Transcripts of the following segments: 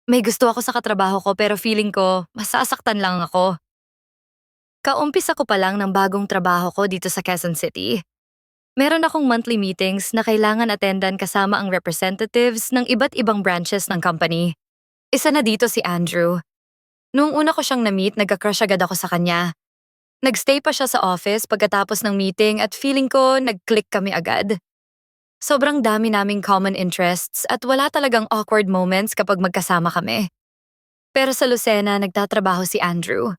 May gusto ako sa katrabaho ko pero feeling ko, masasaktan lang ako. Kaumpisa ko pa lang ng bagong trabaho ko dito sa Quezon City. Meron akong monthly meetings na kailangan attendan kasama ang representatives ng iba't ibang branches ng company. Isa na dito si Andrew. Noong una ko siyang na-meet, nagka-crush agad ako sa kanya. Nagstay pa siya sa office pagkatapos ng meeting at feeling ko nag-click kami agad. Sobrang dami naming common interests at wala talagang awkward moments kapag magkasama kami. Pero sa Lucena, nagtatrabaho si Andrew.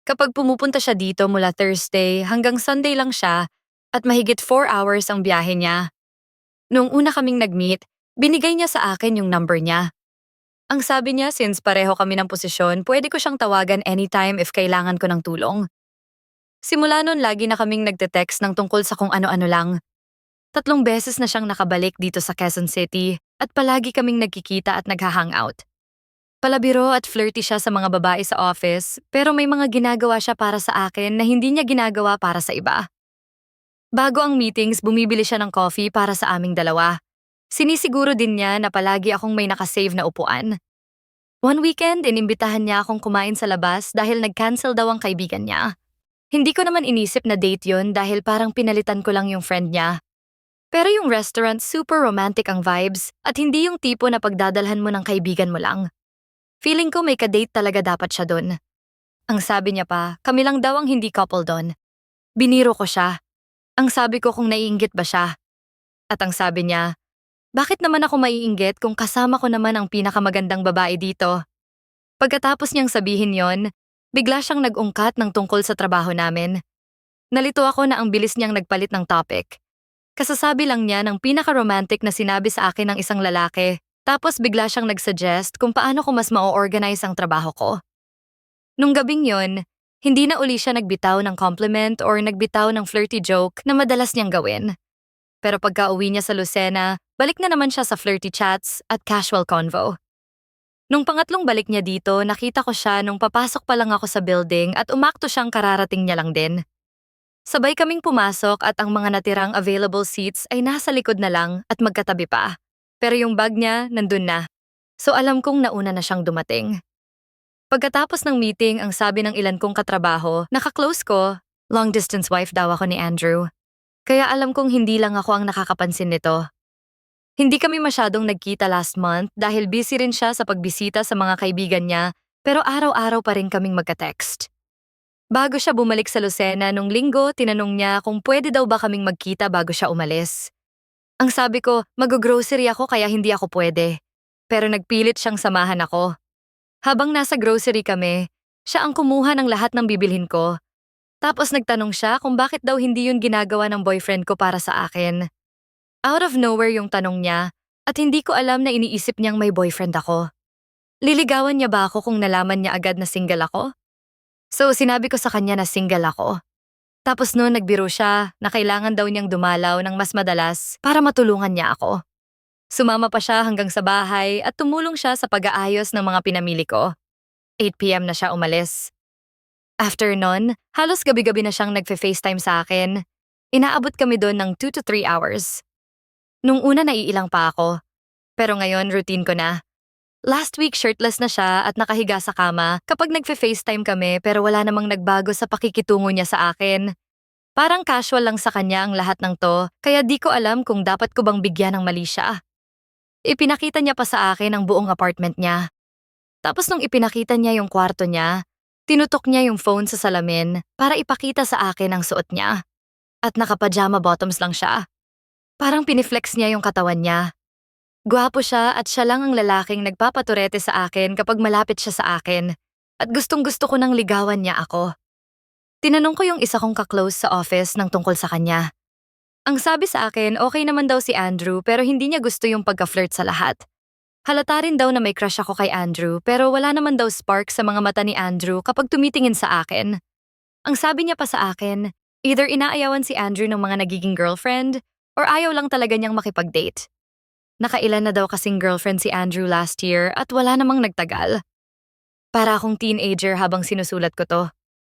Kapag pumupunta siya dito mula Thursday hanggang Sunday lang siya at mahigit 4 hours ang biyahe niya. Noong una kaming nag-meet, binigay niya sa akin yung number niya. Ang sabi niya since pareho kami ng posisyon, pwede ko siyang tawagan anytime if kailangan ko ng tulong. Simula nun lagi na kaming nagte-text ng tungkol sa kung ano-ano lang. 3 beses na siyang nakabalik dito sa Quezon City at palagi kaming nagkikita at nagha-hangout. Palabiro at flirty siya sa mga babae sa office pero may mga ginagawa siya para sa akin na hindi niya ginagawa para sa iba. Bago ang meetings, bumibili siya ng coffee para sa aming dalawa. Sinisiguro din niya na palagi akong may nakasave na upuan. One weekend, inimbitahan niya akong kumain sa labas dahil nag-cancel daw ang kaibigan niya. Hindi ko naman inisip na date yun dahil parang pinalitan ko lang yung friend niya. Pero yung restaurant super romantic ang vibes at hindi yung tipo na pagdadalhan mo ng kaibigan mo lang. Feeling ko may ka-date talaga dapat siya dun. Ang sabi niya pa, kami lang daw ang hindi couple dun. Biniro ko siya. Ang sabi ko kung naiinggit ba siya. At ang sabi niya, bakit naman ako maiinggit kung kasama ko naman ang pinakamagandang babae dito? Pagkatapos niyang sabihin yon, bigla siyang nag-ungkat ng tungkol sa trabaho namin. Nalito ako na ang bilis niyang nagpalit ng topic. Kasasabi lang niya ng pinaka-romantic na sinabi sa akin ng isang lalaki, tapos bigla siyang nag-suggest kung paano ko mas ma-organize ang trabaho ko. Nung gabing yon, hindi na uli siya nagbitaw ng compliment or nagbitaw ng flirty joke na madalas niyang gawin. Pero pagka-uwi niya sa Lucena, balik na naman siya sa flirty chats at casual convo. Nung pangatlong balik niya dito, nakita ko siya nung papasok pa lang ako sa building at umakto siyang kararating niya lang din. Sabay kaming pumasok at ang mga natirang available seats ay nasa likod na lang at magkatabi pa. Pero yung bag niya, nandun na. So alam kong nauna na siyang dumating. Pagkatapos ng meeting, ang sabi ng ilan kong katrabaho, naka-close ko, long-distance wife daw ako ni Andrew. Kaya alam kong hindi lang ako ang nakakapansin nito. Hindi kami masyadong nagkita last month dahil busy rin siya sa pagbisita sa mga kaibigan niya, pero araw-araw pa rin kaming magka-text. Bago siya bumalik sa Lucena nung linggo, tinanong niya kung pwede daw ba kaming magkita bago siya umalis. Ang sabi ko, mag-grocery ako kaya hindi ako pwede. Pero nagpilit siyang samahan ako. Habang nasa grocery kami, siya ang kumuha ng lahat ng bibilhin ko. Tapos nagtanong siya kung bakit daw hindi yun ginagawa ng boyfriend ko para sa akin. Out of nowhere yung tanong niya at hindi ko alam na iniisip niyang may boyfriend ako. Liligawan niya ba ako kung nalaman niya agad na single ako? So sinabi ko sa kanya na single ako. Tapos noon nagbiro siya na kailangan daw niyang dumalaw ng mas madalas para matulungan niya ako. Sumama pa siya hanggang sa bahay at tumulong siya sa pag-aayos ng mga pinamili ko. 8 p.m. na siya umalis. After nun, halos gabi-gabi na siyang nagfe-FaceTime sa akin. Inaabot kami doon ng 2 to 3 hours. Nung una naiilang pa ako, pero ngayon routine ko na. Last week shirtless na siya at nakahiga sa kama kapag nagfe-FaceTime kami pero wala namang nagbago sa pakikitungo niya sa akin. Parang casual lang sa kanya ang lahat ng to, kaya di ko alam kung dapat ko bang bigyan ng mali siya. Ipinakita niya pa sa akin ang buong apartment niya. Tapos nung ipinakita niya yung kwarto niya, tinutok niya yung phone sa salamin para ipakita sa akin ang suot niya. At naka-pajama bottoms lang siya. Parang piniflex niya yung katawan niya. Gwapo siya at siya lang ang lalaking nagpapaturete sa akin kapag malapit siya sa akin. At gustong-gusto ko nang ligawan niya ako. Tinanong ko yung isa kong ka-close sa office ng tungkol sa kanya. Ang sabi sa akin, okay naman daw si Andrew pero hindi niya gusto yung pagka-flirt sa lahat. Halata rin daw na may crush ako kay Andrew pero wala naman daw spark sa mga mata ni Andrew kapag tumitingin sa akin. Ang sabi niya pa sa akin, either inaayawan si Andrew ng mga nagiging girlfriend or ayaw lang talaga niyang makipag-date. Nakailan na daw kasing girlfriend si Andrew last year at wala namang nagtagal. Para akong teenager habang sinusulat ko to.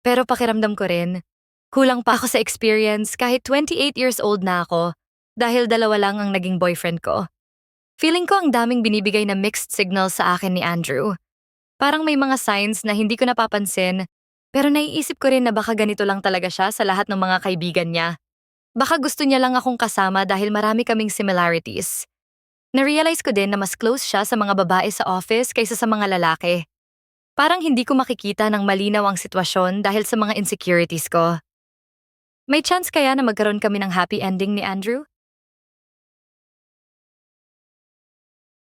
Pero pakiramdam ko rin, kulang pa ako sa experience kahit 28 years old na ako dahil 2 lang ang naging boyfriend ko. Feeling ko ang daming binibigay na mixed signals sa akin ni Andrew. Parang may mga signs na hindi ko napapansin, pero naiisip ko rin na baka ganito lang talaga siya sa lahat ng mga kaibigan niya. Baka gusto niya lang akong kasama dahil marami kaming similarities. Narealize ko din na mas close siya sa mga babae sa office kaysa sa mga lalaki. Parang hindi ko makikita ng malinaw ang sitwasyon dahil sa mga insecurities ko. May chance kaya na magkaroon kami ng happy ending ni Andrew?